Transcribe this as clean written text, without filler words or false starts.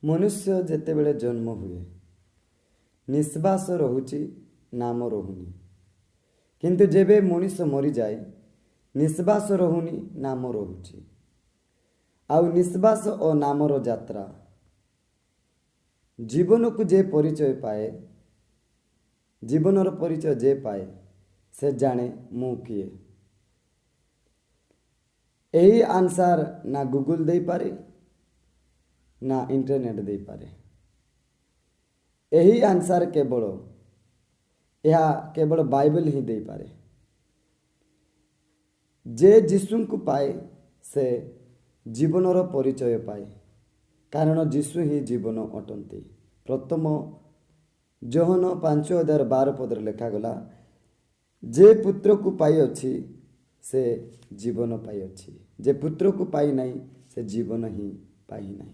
मनुष्य जेतेबेले जन्म हुए निश्वास रहुची नाम रहुनी किंतु जेबे मनुष्य मरी जाए निश्वास रहुनी नाम रहुची। आउ निश्वास और नामर यात्रा जीवन को जे परिचय पाए जीवनर परिचय जे पाए से जाने मु किए। यही आंसर ना गूगल दे पारे ना इंटरनेट दे पारे। यही आंसर केवल बाइबल ही दे पारे। जे जीशु को पाए से जीवनर परिचय पाए कारण जीशु ही जीवन अटंती। प्रथम जोहन 5:12 लिखागला जे पुत्र को पाई अच्छी से जीवन पाई अच्छी जे पुत्र को पाई नहीं से जीवन ही पाई नहीं।